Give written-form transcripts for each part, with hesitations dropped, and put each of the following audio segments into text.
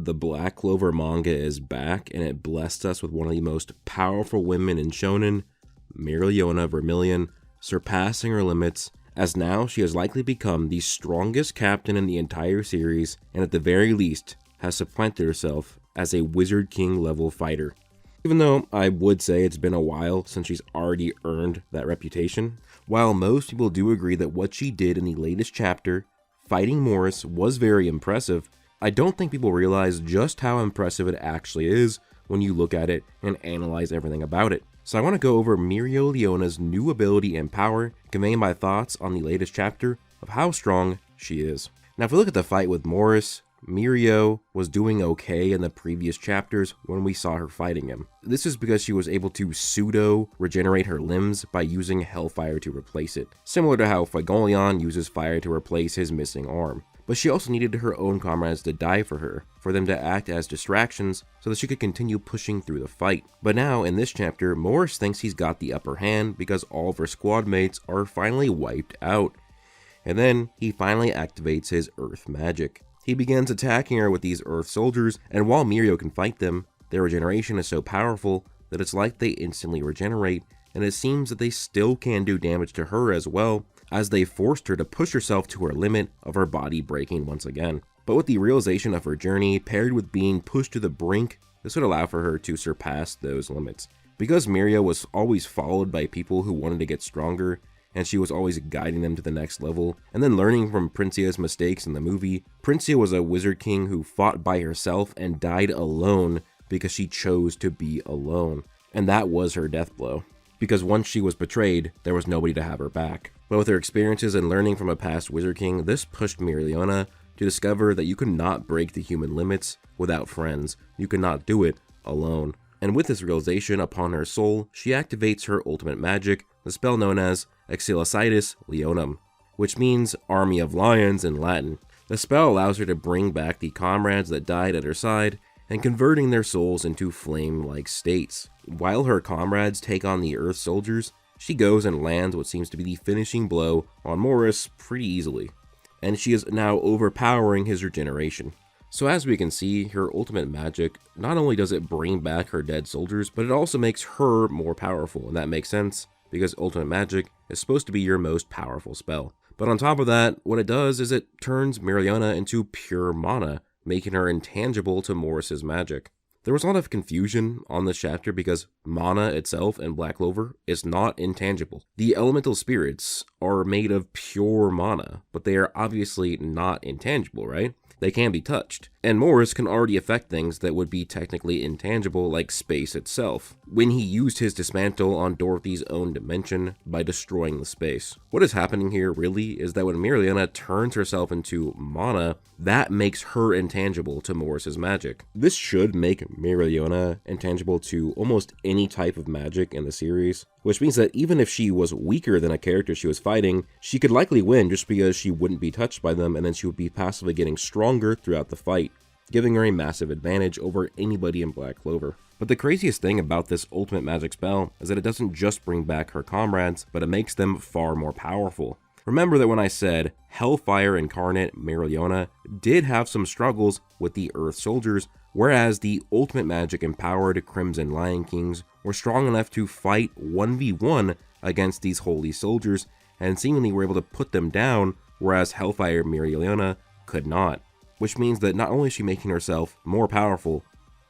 the Black Clover manga is back, and it blessed us with one of the most powerful women in shonen, Mereoleona Vermilion, surpassing her limits, as now she has likely become the strongest captain in the entire series, and at the very least, has supplanted herself as a Wizard King level fighter. Even though I would say it's been a while since she's already earned that reputation, while most people do agree that what she did in the latest chapter, fighting Morris, was very impressive, I don't think people realize just how impressive it actually is when you look at it and analyze everything about it. So I want to go over Mereoleona's new ability and power, conveying my thoughts on the latest chapter of how strong she is. Now if we look at the fight with Morris, Mereo was doing okay in the previous chapters when we saw her fighting him. This is because she was able to pseudo-regenerate her limbs by using Hellfire to replace it, similar to how Phygolion uses fire to replace his missing arm. But she also needed her own comrades to die for her, for them to act as distractions so that she could continue pushing through the fight. But now, in this chapter, Morris thinks he's got the upper hand because all of her squad mates are finally wiped out. And then, he finally activates his Earth magic. He begins attacking her with these Earth soldiers, and while Mereo can fight them, their regeneration is so powerful that it's like they instantly regenerate, and it seems that they still can do damage to her as well, as they forced her to push herself to her limit of her body breaking once again. But with the realization of her journey, paired with being pushed to the brink, this would allow for her to surpass those limits. Because Mereo was always followed by people who wanted to get stronger, and she was always guiding them to the next level, and then learning from Princia's mistakes in the movie, Princia was a Wizard King who fought by herself and died alone because she chose to be alone. And that was her death blow. Because once she was betrayed, there was nobody to have her back. But with her experiences and learning from a past Wizard King, this pushed Mereoleona to discover that you could not break the human limits without friends. You could not do it alone. And with this realization upon her soul, she activates her ultimate magic, the spell known as Exilicidus Leonum, which means Army of Lions in Latin. The spell allows her to bring back the comrades that died at her side and converting their souls into flame-like states. While her comrades take on the Earth soldiers, she goes and lands what seems to be the finishing blow on Morris pretty easily, and she is now overpowering his regeneration. So as we can see, her ultimate magic, not only does it bring back her dead soldiers, but it also makes her more powerful, and that makes sense, because ultimate magic is supposed to be your most powerful spell. But on top of that, what it does is it turns Mereoleona into pure mana, making her intangible to Morris's magic. There was a lot of confusion on this chapter because mana itself in Black Clover is not intangible. The elemental spirits are made of pure mana, but they are obviously not intangible, right? They can be touched, and Morris can already affect things that would be technically intangible, like space itself, when he used his dismantle on Dorothy's own dimension by destroying the space. What is happening here really is that when Mereoleona turns herself into mana, that makes her intangible to Morris's magic. This should make Mereoleona intangible to almost any type of magic in the series, which means that even if she was weaker than a character she was fighting, she could likely win just because she wouldn't be touched by them, and then she would be passively getting stronger throughout the fight, giving her a massive advantage over anybody in Black Clover. But the craziest thing about this ultimate magic spell is that it doesn't just bring back her comrades, but it makes them far more powerful. Remember that when I said Hellfire incarnate Mereoleona did have some struggles with the Earth soldiers, whereas the ultimate magic empowered Crimson Lion Kings were strong enough to fight 1v1 against these holy soldiers, and seemingly were able to put them down, whereas Hellfire Mereoleona could not. Which means that not only is she making herself more powerful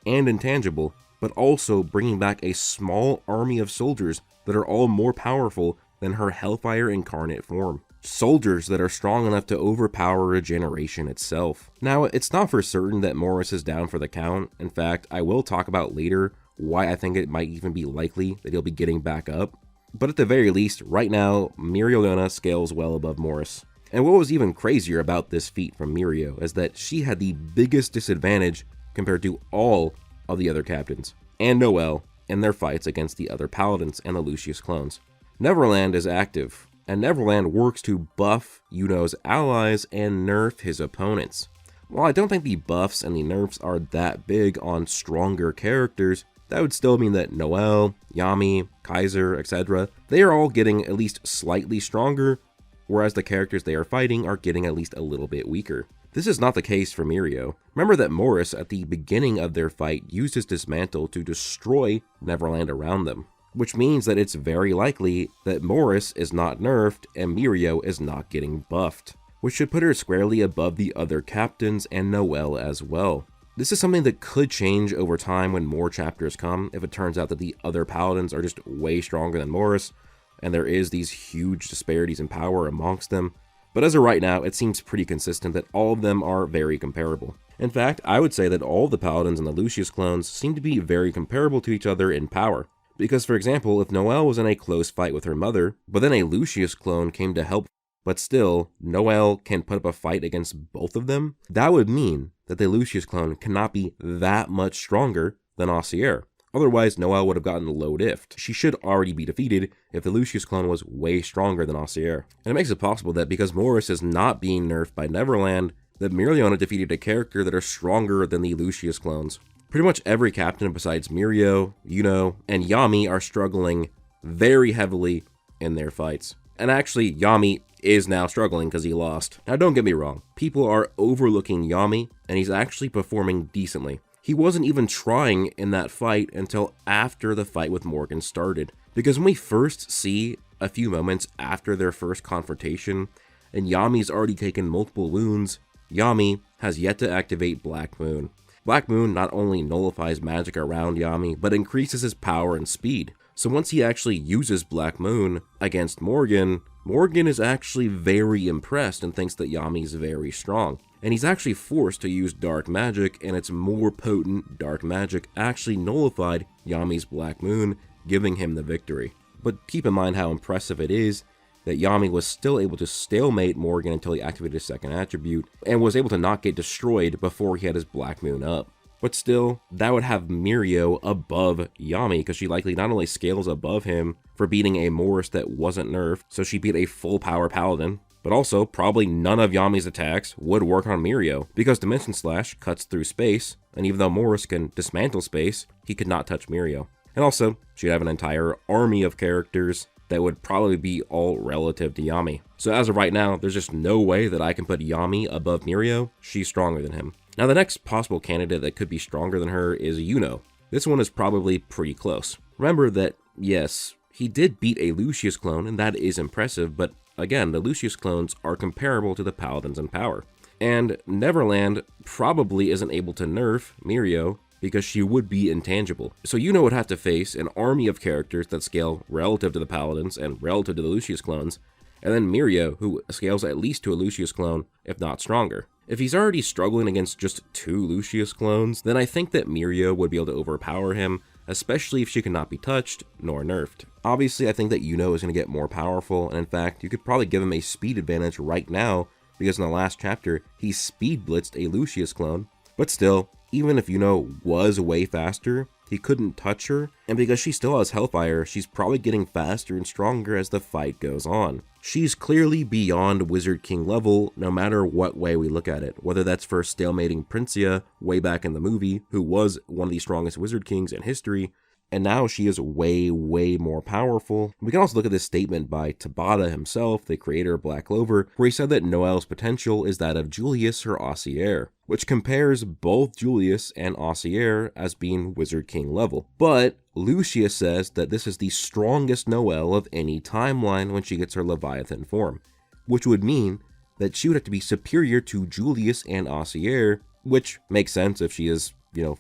and intangible, but also bringing back a small army of soldiers that are all more powerful than her Hellfire incarnate form. Soldiers that are strong enough to overpower regeneration itself. Now, it's not for certain that Morris is down for the count. In fact, I will talk about later why I think it might even be likely that he'll be getting back up. But at the very least, right now, Mereoleona scales well above Morris. And what was even crazier about this feat from Mereo is that she had the biggest disadvantage compared to all of the other captains, and Noelle, in their fights against the other paladins and the Lucius clones. Neverland is active, and Neverland works to buff Yuno's allies and nerf his opponents. While I don't think the buffs and the nerfs are that big on stronger characters, that would still mean that Noelle, Yami, Kaiser, etc., they are all getting at least slightly stronger, whereas the characters they are fighting are getting at least a little bit weaker. This is not the case for Mereo. Remember that Morris, at the beginning of their fight, used his dismantle to destroy Neverland around them, which means that it's very likely that Morris is not nerfed and Mereo is not getting buffed, which should put her squarely above the other captains and Noelle as well. This is something that could change over time when more chapters come, if it turns out that the other paladins are just way stronger than Morris, and there is these huge disparities in power amongst them. But as of right now, it seems pretty consistent that all of them are very comparable. In fact, I would say that all the paladins and the Lucius clones seem to be very comparable to each other in power. Because for example, if Noelle was in a close fight with her mother, but then a Lucius clone came to help, but still, Noelle can put up a fight against both of them, that would mean that the Lucius clone cannot be that much stronger than Aussier. Otherwise, Noelle would have gotten low diffed. She should already be defeated if the Lucius clone was way stronger than Aussier. And it makes it possible that because Morris is not being nerfed by Neverland, that Mereoleona defeated a character that are stronger than the Lucius clones. Pretty much every captain besides Mereo, Yuno, and Yami are struggling very heavily in their fights. And actually, Yami is now struggling because he lost. Now don't get me wrong, people are overlooking Yami, and he's actually performing decently. He wasn't even trying in that fight until after the fight with Morgan started. Because when we first see a few moments after their first confrontation, and Yami's already taken multiple wounds, Yami has yet to activate Black Moon. Black Moon not only nullifies magic around Yami, but increases his power and speed. So once he actually uses Black Moon against Morgan, Morgan is actually very impressed and thinks that Yami is very strong. And he's actually forced to use dark magic, and its more potent dark magic actually nullified Yami's Black Moon, giving him the victory. But keep in mind how impressive it is that Yami was still able to stalemate Morgan until he activated his second attribute, and was able to not get destroyed before he had his Black Moon up. But still, that would have Mereo above Yami, because she likely not only scales above him for beating a Morris that wasn't nerfed, so she beat a full power paladin, but also probably none of Yami's attacks would work on Mereo, because Dimension Slash cuts through space, and even though Morris can dismantle space, he could not touch Mereo. And also, she'd have an entire army of characters that would probably be all relative to Yami. So as of right now, there's just no way that I can put Yami above Mereo. She's stronger than him. Now the next possible candidate that could be stronger than her is Yuno. This one is probably pretty close. Remember that, yes, he did beat a Lucius clone, and that is impressive, but again, the Lucius clones are comparable to the paladins in power. And Neverland probably isn't able to nerf Mereo because she would be intangible. So Yuno would have to face an army of characters that scale relative to the paladins and relative to the Lucius clones, and then Mereo, who scales at least to a Lucius clone, if not stronger. If he's already struggling against just 2 Lucius clones, then I think that Mereo would be able to overpower him, especially if she cannot be touched nor nerfed. Obviously, I think that Yuno is going to get more powerful, and in fact, you could probably give him a speed advantage right now, because in the last chapter, he speed blitzed a Lucius clone. But still, even if Yuno was way faster, he couldn't touch her, and because she still has Hellfire, she's probably getting faster and stronger as the fight goes on. She's clearly beyond Wizard King level, no matter what way we look at it, whether that's for stalemating Princia way back in the movie, who was one of the strongest Wizard Kings in history, and now she is way more powerful. We can also look at this statement by Tabata himself, the creator of Black Clover, where he said that Noelle's potential is that of Julius or Aussier, which compares both Julius and Aussier as being Wizard King level. But Lucius says that this is the strongest Noelle of any timeline when she gets her Leviathan form, which would mean that she would have to be superior to Julius and Aussier, which makes sense if she is,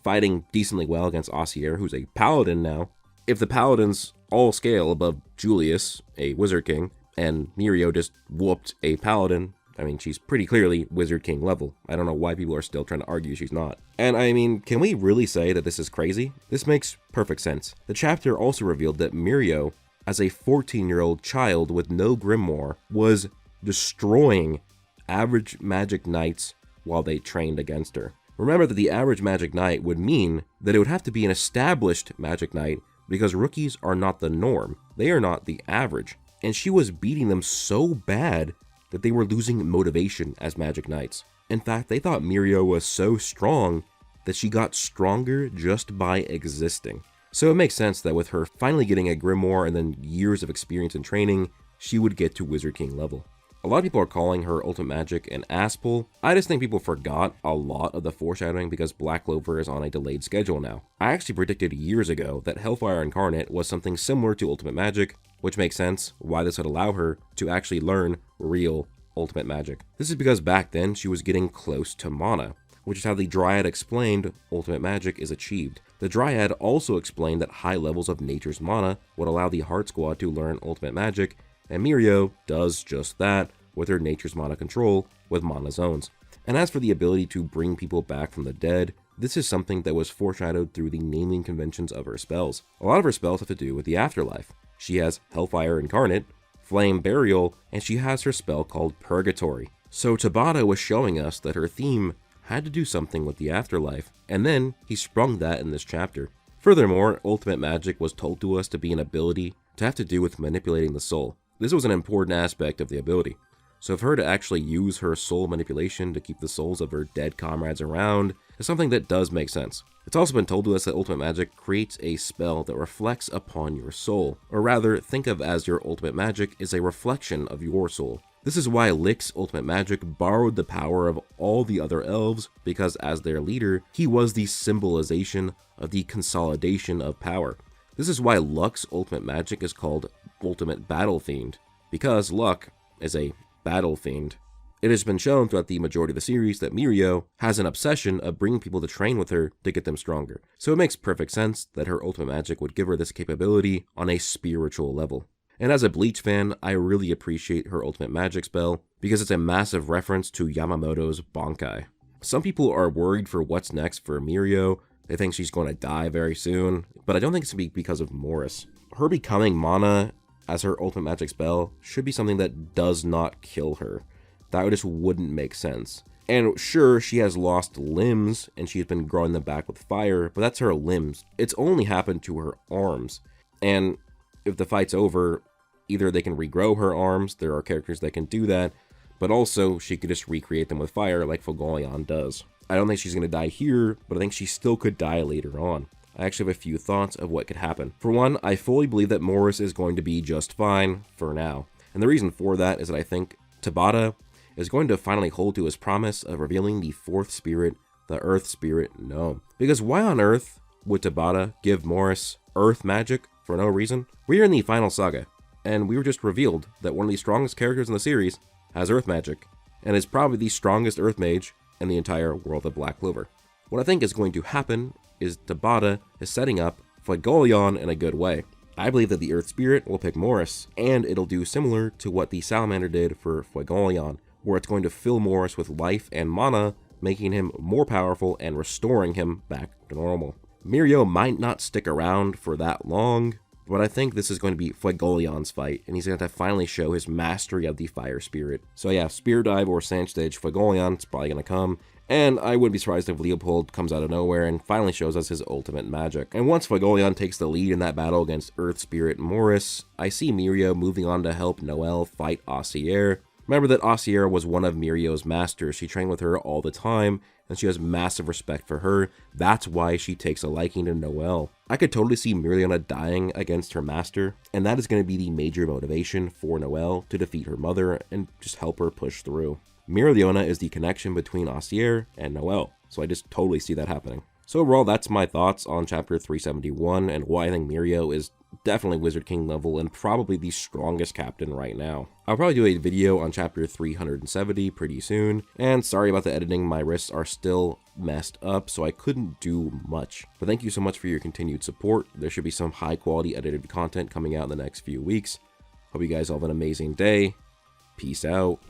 fighting decently well against Aussier, who's a paladin now. If the paladins all scale above Julius, a Wizard King, and Mereo just whooped a paladin, I mean, she's pretty clearly Wizard King level. I don't know why people are still trying to argue she's not. And I mean, can we really say that this is crazy? This makes perfect sense. The chapter also revealed that Mereo, as a 14-year-old child with no grimoire, was destroying average magic knights while they trained against her. Remember that the average magic knight would mean that it would have to be an established magic knight, because rookies are not the norm. They are not the average. And she was beating them so bad that they were losing motivation as magic knights. In fact, they thought Mereo was so strong that she got stronger just by existing. So it makes sense that with her finally getting a grimoire and then years of experience and training, she would get to Wizard King level. A lot of people are calling her ultimate magic an ass pull. I just think people forgot a lot of the foreshadowing because Black Clover is on a delayed schedule now. I actually predicted years ago that Hellfire Incarnate was something similar to ultimate magic, which makes sense why this would allow her to actually learn real ultimate magic. This is because back then she was getting close to mana, which is how the Dryad explained ultimate magic is achieved. The Dryad also explained that high levels of nature's mana would allow the Heart Squad to learn ultimate magic, and Mereo does just that with her nature's mana control with mana zones. And as for the ability to bring people back from the dead, this is something that was foreshadowed through the naming conventions of her spells. A lot of her spells have to do with the afterlife. She has Hellfire Incarnate, Flame Burial, and she has her spell called Purgatory. So Tabata was showing us that her theme had to do something with the afterlife, and then he sprung that in this chapter. Furthermore, ultimate magic was told to us to be an ability to have to do with manipulating the soul. This was an important aspect of the ability. So for her to actually use her soul manipulation to keep the souls of her dead comrades around is something that does make sense. It's also been told to us that ultimate magic creates a spell that reflects upon your soul, or rather think of as your ultimate magic is a reflection of your soul. This is why Lick's ultimate magic borrowed the power of all the other elves, because as their leader, he was the symbolization of the consolidation of power. This is why Luck's ultimate magic is called Ultimate Battle Fiend, because Luck is a battle fiend. It has been shown throughout the majority of the series that Mereo has an obsession of bringing people to train with her to get them stronger, so it makes perfect sense that her ultimate magic would give her this capability on a spiritual level. And as a Bleach fan, I really appreciate her ultimate magic spell because it's a massive reference to Yamamoto's Bankai. Some people are worried for what's next for Mereo. They think she's going to die very soon, but I don't think it's going to be because of Morris. Her becoming mana as her ultimate magic spell should be something that does not kill her. That just wouldn't make sense. And sure, she has lost limbs and she has been growing them back with fire, but that's her limbs. It's only happened to her arms. And if the fight's over, either they can regrow her arms, there are characters that can do that, but also she could just recreate them with fire like Fogolion does. I don't think she's going to die here, but I think she still could die later on. I actually have a few thoughts of what could happen. For one, I fully believe that Morris is going to be just fine for now. And the reason for that is that I think Tabata is going to finally hold to his promise of revealing the fourth spirit, the Earth Spirit Gnome. Because why on earth would Tabata give Morris Earth magic for no reason? We are in the final saga, and we were just revealed that one of the strongest characters in the series has Earth magic, and is probably the strongest Earth mage in the entire world of Black Clover. What I think is going to happen is Tabata is setting up Fogolion in a good way. I believe that the Earth Spirit will pick Morris, and it'll do similar to what the Salamander did for Fogolion, where it's going to fill Morris with life and mana, making him more powerful and restoring him back to normal. Mereo might not stick around for that long, but I think this is going to be Fogolion's fight, and he's going to finally show his mastery of the Fire Spirit. So yeah, Spear Dive or Sand Stage Fogolion's probably going to come, and I wouldn't be surprised if Leopold comes out of nowhere and finally shows us his ultimate magic. And once Fogolion takes the lead in that battle against Earth Spirit Morris, I see Mereo moving on to help Noelle fight Osier. Remember that Osier was one of Mereo's masters. She trained with her all the time, and she has massive respect for her. That's why she takes a liking to Noelle. I could totally see Mereoleona dying against her master, and that is going to be the major motivation for Noelle to defeat her mother and just help her push through. Mereoleona is the connection between Osier and Noelle, so I just totally see that happening. So overall, that's my thoughts on chapter 371 and why I think Mereo is definitely Wizard King level and probably the strongest captain right now. I'll probably do a video on chapter 370 pretty soon, and sorry about the editing, my wrists are still messed up, so I couldn't do much. But thank you so much for your continued support. There should be some high quality edited content coming out in the next few weeks. Hope you guys all have an amazing day. Peace out.